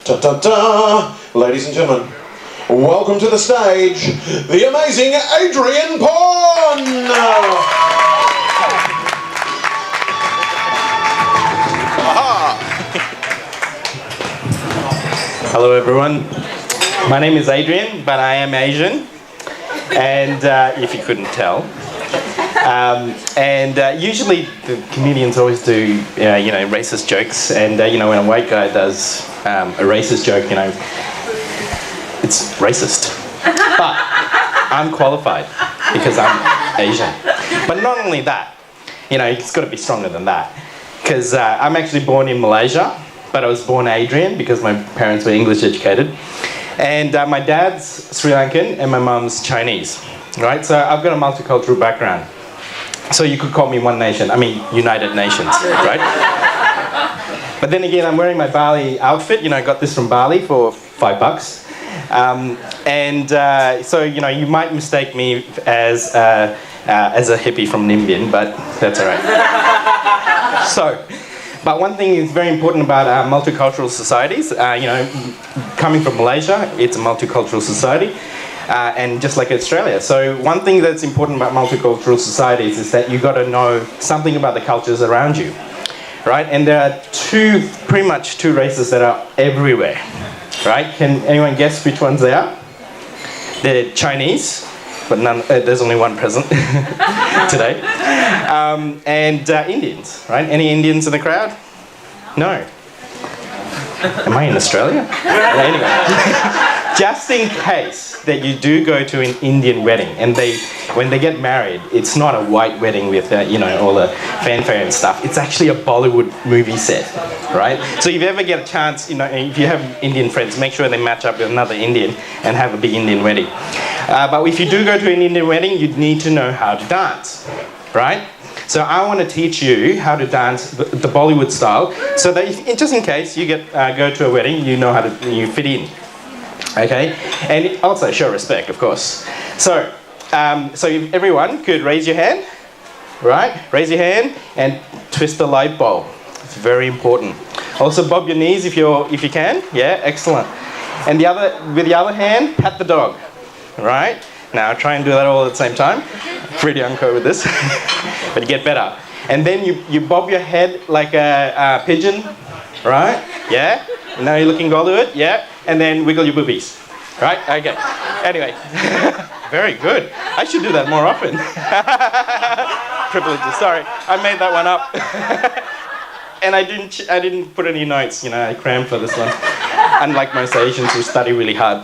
Ta-ta-ta! Ladies and gentlemen, welcome to the stage, the amazing Adrian Pond! Hello everyone, my name is Adrian, but I am Asian, and if you couldn't tell. Usually the comedians always do, racist jokes, and when a white guy does a racist joke, it's racist. But I'm qualified because I'm Asian. But not only that, it's got to be stronger than that. Because I'm actually born in Malaysia, but I was born Adrian because my parents were English educated. And my dad's Sri Lankan and my mum's Chinese, right? So I've got a multicultural background. So you could call me United Nations, right? But then again, I'm wearing my Bali outfit. I got this from Bali for $5. So you might mistake me as a hippie from Nimbian, but that's all right. But one thing is very important about multicultural societies. Coming from Malaysia, it's a multicultural society. And just like Australia. So one thing that's important about multicultural societies is that you've got to know something about the cultures around you, right? And there are pretty much two races that are everywhere, right? Can anyone guess which ones they are? They're Chinese, but there's only one present today. And Indians, right? Any Indians in the crowd? No. Am I in Australia? Anyway. Just in case that you do go to an Indian wedding and when they get married, it's not a white wedding with all the fanfare and stuff. It's actually a Bollywood movie set, right? So if you ever get a chance, if you have Indian friends, make sure they match up with another Indian and have a big Indian wedding. But if you do go to an Indian wedding, you'd need to know how to dance, right? So I want to teach you how to dance the Bollywood style, so that just in case you go to a wedding, you know how you fit in. Okay, and also show respect, of course. So if everyone could raise your hand, right? Raise your hand and twist the light bulb. It's very important. Also bob your knees if you can. Yeah, excellent. And with the other hand, pat the dog. Right? Now try and do that all at the same time. Pretty unco with this, but you get better. And then you bob your head like a pigeon, right? Yeah. Now you're looking Bollywood, yeah. And then wiggle your boobies, right? Okay. Anyway, very good. I should do that more often. Privileges. Sorry, I made that one up. And I didn't put any notes. I crammed for this one. Unlike most Asians who study really hard.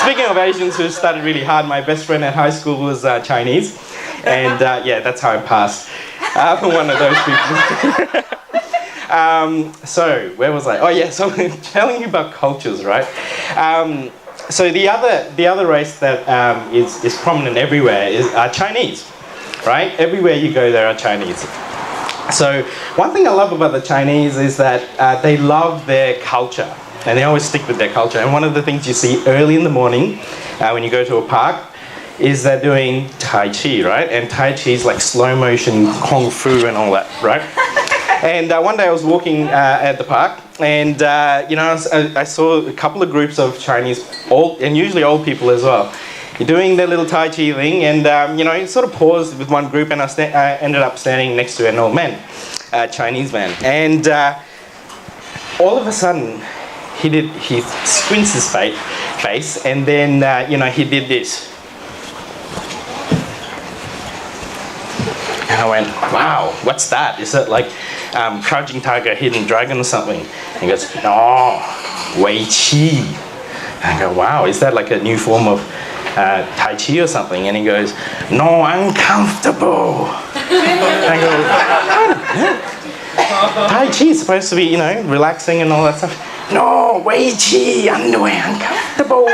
Speaking of Asians who studied really hard, my best friend at high school was Chinese, and that's how I passed. One of those people. So where was I? Oh yeah, so I'm telling you about cultures, right? So the other race that is prominent everywhere is Chinese, right? Everywhere you go, there are Chinese. So one thing I love about the Chinese is that they love their culture, and they always stick with their culture. And one of the things you see early in the morning when you go to a park is they're doing Tai Chi, right? And Tai Chi is like slow motion Kung Fu and all that, right? And one day I was walking at the park, and I saw a couple of groups of Chinese, and usually old people as well, doing their little Tai Chi thing, and sort of paused with one group, and I ended up standing next to an old man, a Chinese man, and all of a sudden he squints his face, and then he did this. And I went, wow, what's that? Is it like Crouching Tiger, Hidden Dragon or something? And he goes, no, Wei Qi. And I go, wow, is that like a new form of Tai Chi or something? And he goes, no, uncomfortable. And I go, what? Tai Chi is supposed to be, relaxing and all that stuff. No, Wei Qi, underwear, uncomfortable.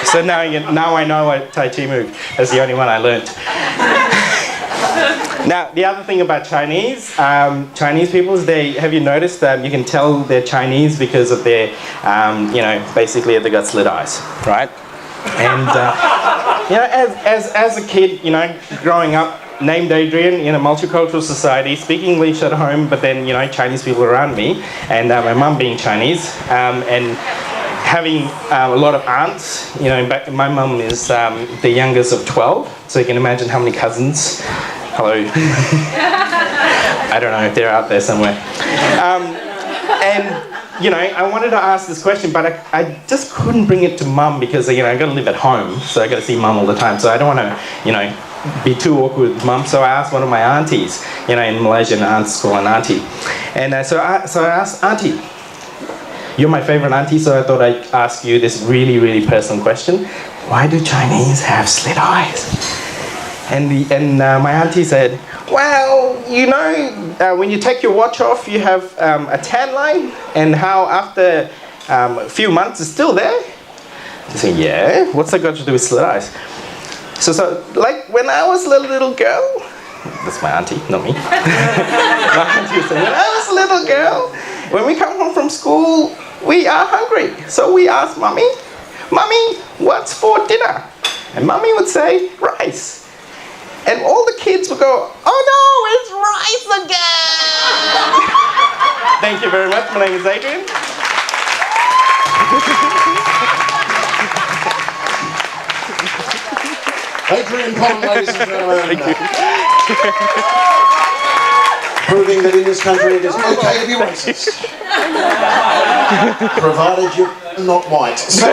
So now I know what Tai Chi move. That's the only one I learnt. Now, the other thing about Chinese people is have you noticed that you can tell they're Chinese because of their, basically they've got slit eyes, right? And, as a kid, growing up, named Adrian in a multicultural society, speaking English at home, but then, Chinese people around me, and my mum being Chinese, and having a lot of aunts. My mum is the youngest of 12, so you can imagine how many cousins. Hello. I don't know if they're out there somewhere. I wanted to ask this question, but I just couldn't bring it to mum because, I got to live at home, so I got to see mum all the time. So I don't want to, be too awkward with mum. So I asked one of my aunties, in Malaysian, aunts call an auntie. And so I asked, Auntie, you're my favorite auntie, so I thought I'd ask you this really, really personal question. Why do Chinese have slit eyes? And my auntie said, well, when you take your watch off, you have a tan line, and how after a few months it's still there. I said, yeah, what's that got to do with slit eyes? So like when I was a little girl, that's my auntie, not me. My auntie said, when I was a little girl, when we come home from school, we are hungry. So we ask Mummy, what's for dinner? And Mummy would say, rice. And all the kids would go, oh no, it's rice again! Thank you very much. My name is Adrian. Adrian Pond, ladies and gentlemen. Thank you. Proving that in this country it is okay to be racist. Provided you're not white. So,